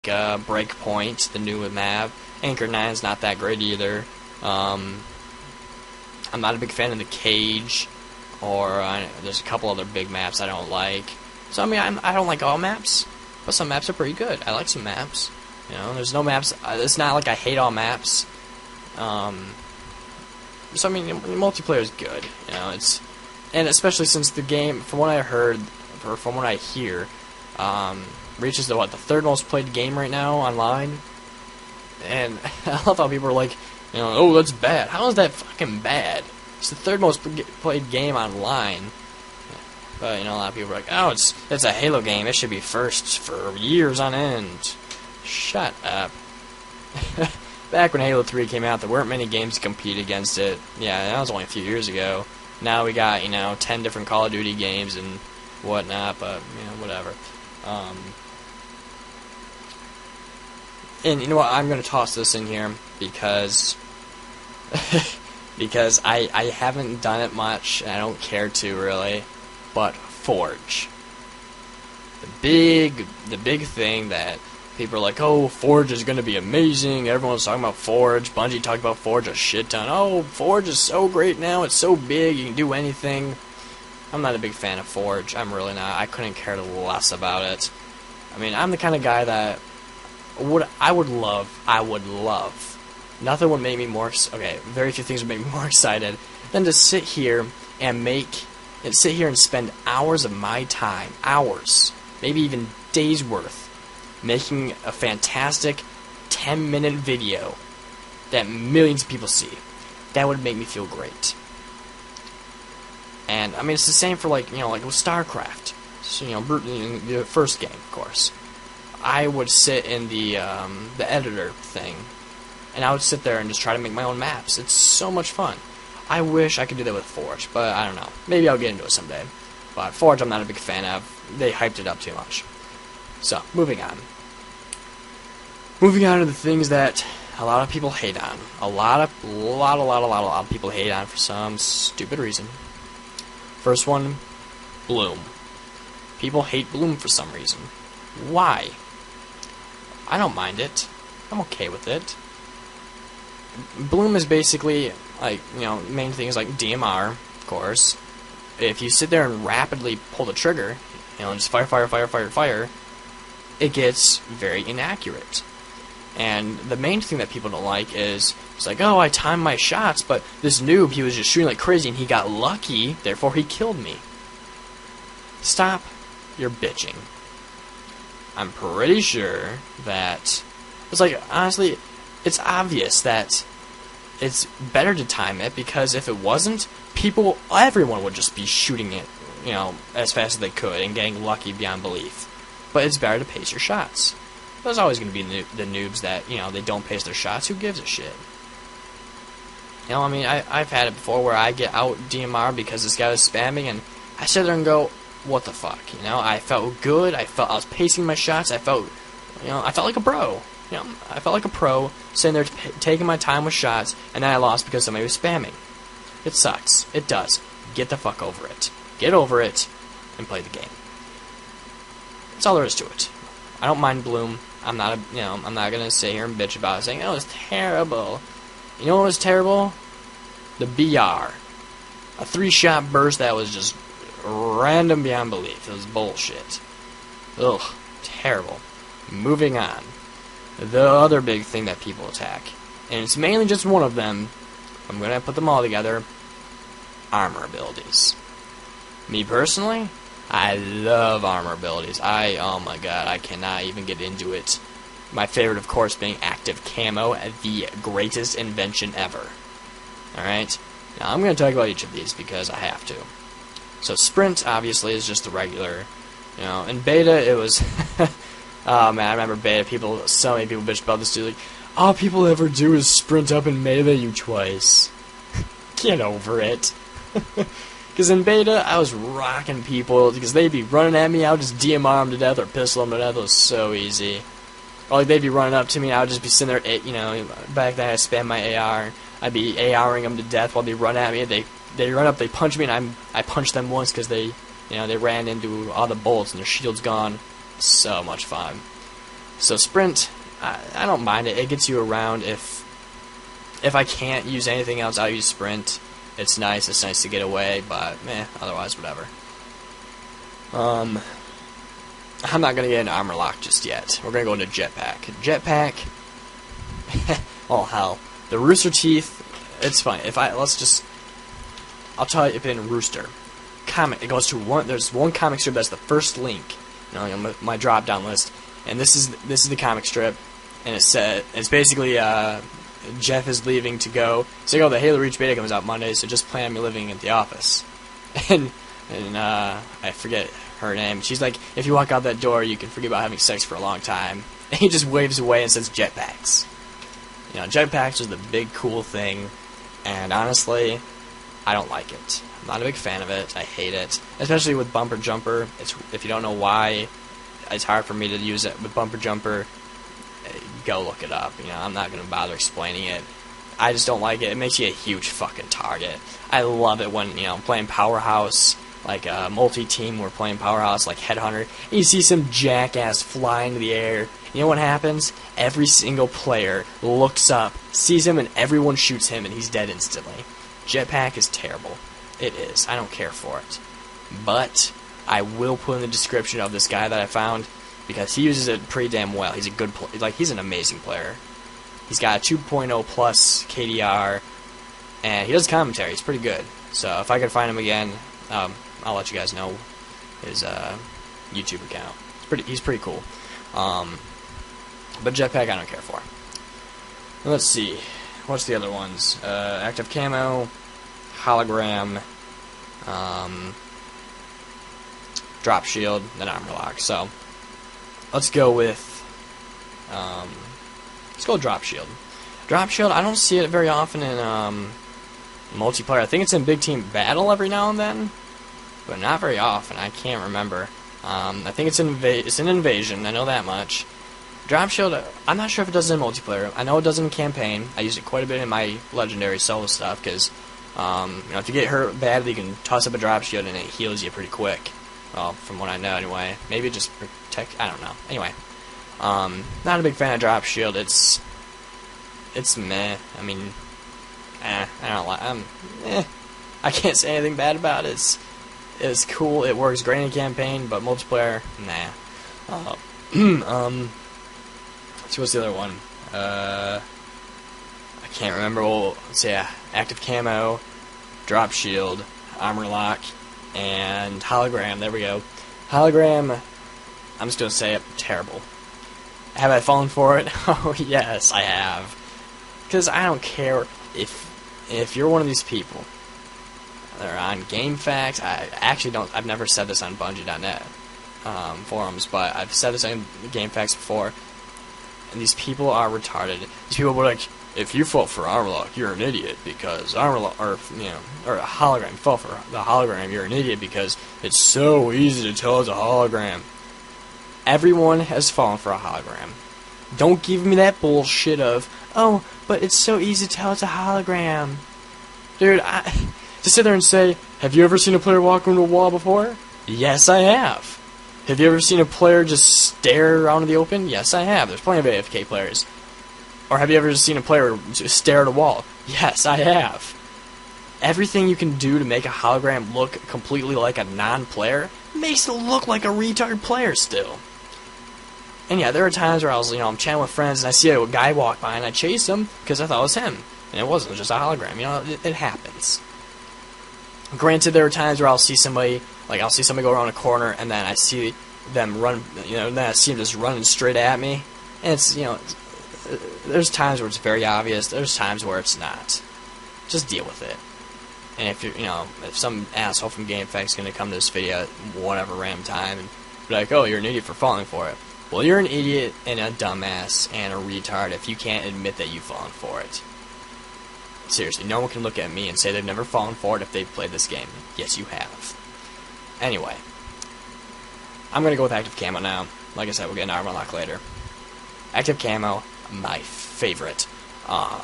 Breakpoint, the new map. Anchor 9's not that great either. I'm not a big fan of the Cage, or there's a couple other big maps I don't like. So I mean, I don't like all maps, but some maps are pretty good. I like some maps. You know, there's no maps. It's not like I hate all maps. So I mean, multiplayer is good. You know, and especially since the game, from what I heard, or from what I hear, reaches the third most played game right now online. And I love how people are like, you know, oh, that's bad. How is that fucking bad? It's the third most played game online. But, you know, a lot of people are like, oh, it's a Halo game. It should be first for years on end. Shut up. Back when Halo 3 came out, there weren't many games to compete against it. Yeah, that was only a few years ago. Now we got, you know, 10 different Call of Duty games and whatnot, but, you know, whatever. And you know what, I'm going to toss this in here because because I haven't done it much, and I don't care to really, but Forge. The big thing that people are like, oh, Forge is going to be amazing, everyone's talking about Forge, Bungie talked about Forge a shit ton, oh, Forge is so great now, it's so big, you can do anything. I'm not a big fan of Forge, I'm really not, I couldn't care less about it. I mean, I'm the kind of guy that I would love, nothing would make me more, very few things would make me more excited than to sit here and spend hours of my time, maybe even days worth, making a fantastic 10-minute video that millions of people see. That would make me feel great. And, I mean, it's the same for, like, you know, like with StarCraft. So, you know, the first game, of course. I would sit in the editor thing, and I would sit there and just try to make my own maps. It's so much fun. I wish I could do that with Forge, but I don't know. Maybe I'll get into it someday. But Forge I'm not a big fan of. They hyped it up too much. So, moving on. Moving on to the things that a lot of people hate on. A lot of people hate on for some stupid reason. First one, Bloom. People hate Bloom for some reason. Why? I don't mind it. I'm okay with it. Bloom is basically, like, you know, main thing is like DMR, of course. If you sit there and rapidly pull the trigger, you know, just fire, it gets very inaccurate. And the main thing that people don't like is, it's like, oh, I timed my shots, but this noob, he was just shooting like crazy and he got lucky, therefore he killed me. Stop your bitching. I'm pretty sure that it's like, honestly, it's obvious that it's better to time it, because if it wasn't, everyone would just be shooting it, you know, as fast as they could and getting lucky beyond belief. But it's better to pace your shots. There's always going to be the noobs that, you know, they don't pace their shots. Who gives a shit? You know, I mean, I've had it before where I get out DMR because this guy was spamming, and I sit there and go, what the fuck, you know? I felt good. I was pacing my shots. I felt like a pro. You know, I felt like a pro sitting there taking my time with shots, and then I lost because somebody was spamming. It sucks. It does. Get the fuck over it. Get over it and play the game. That's all there is to it. I don't mind Bloom. I'm not gonna sit here and bitch about it, saying, "Oh, it's terrible." You know what was terrible? The BR, a 3-shot burst that was just random beyond belief. It was bullshit. Ugh, terrible. Moving on. The other big thing that people attack, and it's mainly just one of them. I'm gonna put them all together. Armor abilities. Me personally, I love armor abilities. Oh my god, I cannot even get into it. My favorite, of course, being active camo, the greatest invention ever. Alright? Now, I'm going to talk about each of these because I have to. So, sprint, obviously, is just the regular, you know, in beta, it was, oh man, I remember beta, so many people bitched about this too, like, all people ever do is sprint up and melee you twice. Get over it. Because in beta, I was rocking people, because they'd be running at me, I would just DMR them to death or pistol them to death. It was so easy. Or like they'd be running up to me, and I would just be sitting there, you know, back then I spam my AR, I'd be ARing them to death while they run at me, they run up, they punch me, and I punch them once because they ran into all the bullets and their shield's gone. So much fun. So sprint, I don't mind it. It gets you around. If I can't use anything else, I'll use sprint. It's nice. It's nice to get away, but otherwise, whatever. I'm not gonna get an armor lock just yet. We're gonna go into jetpack. Jetpack. Oh hell, the Rooster Teeth. It's fine. I'll tell you in Rooster. Comic. It goes to one. There's one comic strip that's the first link. My drop down list, and this is the comic strip, and it's basically Jeff is leaving to go. It's like, oh, the Halo Reach beta comes out Monday, so just plan on me living at the office. And I forget her name. She's like, if you walk out that door, you can forget about having sex for a long time. And he just waves away and says jetpacks. Jetpacks is the big cool thing, and honestly, I don't like it. I'm not a big fan of it. I hate it, especially with bumper jumper. If you don't know why, it's hard for me to use it with bumper jumper. Go look it up. I'm not gonna bother explaining it. I just don't like it. It makes you a huge fucking target. I love it when playing Powerhouse, like multi-team. We're playing Powerhouse like Headhunter, and you see some jackass fly into the air. You know what happens? Every single player looks up, sees him, and everyone shoots him, and he's dead instantly. Jetpack is terrible. It is. I don't care for it. But I will put in the description of this guy that I found, because he uses it pretty damn well. He's a good he's an amazing player. He's got a 2.0 plus KDR, and he does commentary. He's pretty good. So if I can find him again, I'll let you guys know his YouTube account. He's pretty cool. But jetpack I don't care for. Let's see. What's the other ones? Active camo, hologram, drop shield, then armor lock. So let's go with drop shield. Drop shield, I don't see it very often in multiplayer. I think it's in big team battle every now and then, but not very often. I can't remember. I think it's in Invasion. I know that much. Drop shield, I'm not sure if it does it in multiplayer. I know it does it in campaign. I use it quite a bit in my legendary solo stuff because, if you get hurt badly, you can toss up a drop shield and it heals you pretty quick. Well, from what I know anyway. Maybe just protect. I don't know. Anyway, not a big fan of drop shield. It's meh. I mean, I don't like. I can't say anything bad about it. It's cool. It works great in campaign, but multiplayer, nah. So what's the other one? I can't remember. Well, let's see. Active camo, drop shield, armor lock, and hologram. There we go. Hologram. I'm just gonna say it. Terrible. Have I fallen for it? Oh yes, I have. Because I don't care if you're one of these people. They're on GameFAQs. I actually don't. I've never said this on Bungie.net forums, but I've said this on GameFAQs before. And these people are retarded. These people were like, if you fought for armor lock, you're an idiot because armor lock, or a hologram. You fought for the hologram, you're an idiot because it's so easy to tell it's a hologram. Everyone has fallen for a hologram. Don't give me that bullshit of, oh, but it's so easy to tell it's a hologram. Dude, to sit there and say, have you ever seen a player walk into a wall before? Yes, I have. Have you ever seen a player just stare around in the open? Yes, I have. There's plenty of AFK players. Or have you ever seen a player just stare at a wall? Yes, I have. Everything you can do to make a hologram look completely like a non-player makes it look like a retard player still. And yeah, there are times where I'm chatting with friends and I see a guy walk by and I chase him because I thought it was him. And it wasn't. It was just a hologram. It happens. Granted, there are times where I'll see somebody go around a corner and then I see them run, then I see them just running straight at me. And it's, there's times where it's very obvious. There's times where it's not. Just deal with it. And if if some asshole from GameFAQs is going to come to this video at whatever random time and be like, oh, you're an idiot for falling for it. Well, you're an idiot and a dumbass and a retard if you can't admit that you've fallen for it. Seriously, no one can look at me and say they've never fallen for it if they've played this game. Yes, you have. Anyway, I'm going to go with active camo now. Like I said, we'll get an armor lock later. Active camo, my favorite.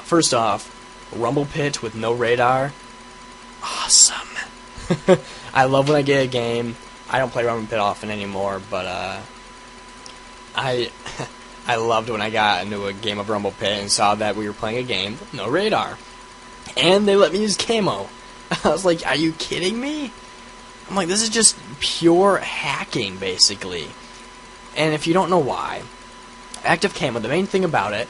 First off, Rumble Pit with no radar. Awesome. I love when I get a game. I don't play Rumble Pit often anymore, but I loved when I got into a game of Rumble Pit and saw that we were playing a game with no radar. And they let me use camo. I was like, are you kidding me? I'm like, this is just pure hacking, basically. And if you don't know why, active camo, the main thing about it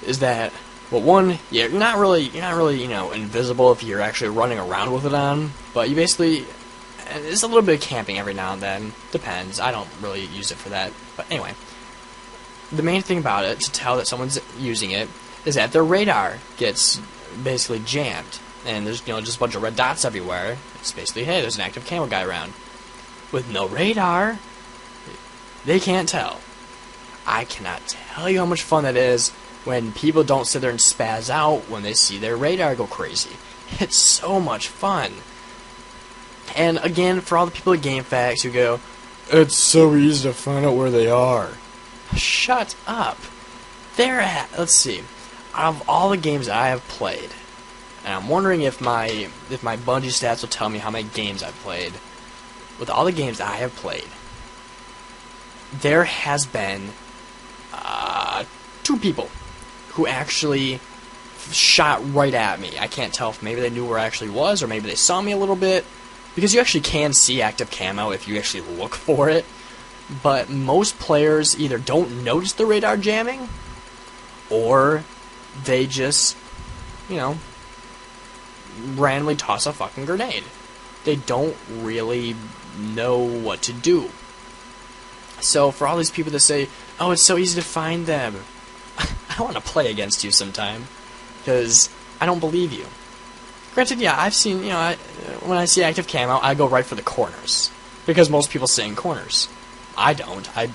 is that, well, one, you're not really, you know, invisible if you're actually running around with it on, but you basically, it's a little bit of camping every now and then. Depends. I don't really use it for that. But anyway, the main thing about it, to tell that someone's using it, is that their radar gets basically jammed. And there's, you know, just a bunch of red dots everywhere. It's basically, hey, there's an active camo guy around. With no radar, they can't tell. I cannot tell you how much fun that is when people don't sit there and spaz out when they see their radar go crazy. It's so much fun. And again, for all the people at GameFAQs who go, it's so easy to find out where they are. Shut up. They're at, let's see, out of all the games I have played, and I'm wondering if my Bungie stats will tell me how many games I've played. With all the games I have played, there has been 2 people who actually shot right at me. I can't tell if maybe they knew where I actually was, or maybe they saw me a little bit, because you actually can see active camo if you actually look for it. But most players either don't notice the radar jamming, or they just, you know, randomly toss a fucking grenade. They don't really know what to do. So for all these people that say, oh, it's so easy to find them, I want to play against you sometime, because I don't believe you. Granted, yeah, I've seen, you know, when I see active camo, I go right for the corners, because most people sit in corners. I don't. I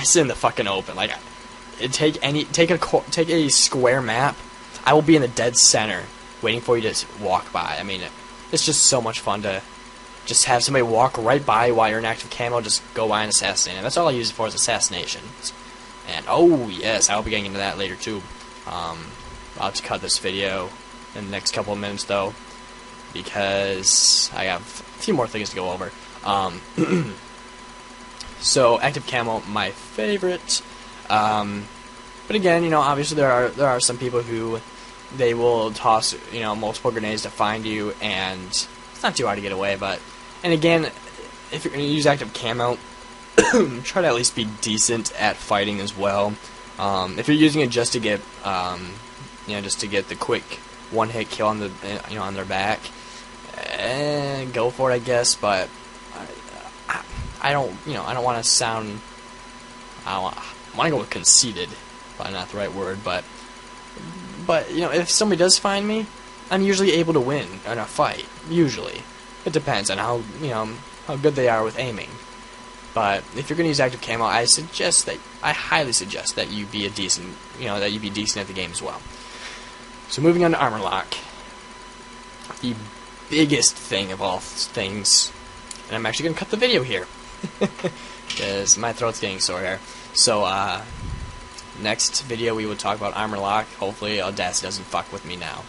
sit in the fucking open. Like, take a square map, I will be in the dead center, waiting for you to walk by. I mean, it's just so much fun to just have somebody walk right by while you're in active camo, just go by and assassinate them. That's all I use it for, is assassinations. And, oh, yes, I'll be getting into that later, too. I'll have to cut this video in the next couple of minutes, though, because I have a few more things to go over. So, active camo, my favorite. But again, you know, obviously there are some people who they will toss, you know, multiple grenades to find you, and it's not too hard to get away. But, and again, if you're going to use active camo, try to at least be decent at fighting as well. If you're using it just to get, you know, just to get the quick one-hit kill on the, you know, on their back, go for it, I guess. But I don't, you know, I don't want to sound, I want to go with conceited, probably not the right word, but you know, if somebody does find me, I'm usually able to win in a fight. Usually, it depends on how, you know, how good they are with aiming. But if you're going to use active camo, I highly suggest that you be decent at the game as well. So moving on to armor lock, the biggest thing of all things, and I'm actually going to cut the video here because my throat's getting sore here. So next video we will talk about armor lock. Hopefully Audacity doesn't fuck with me now.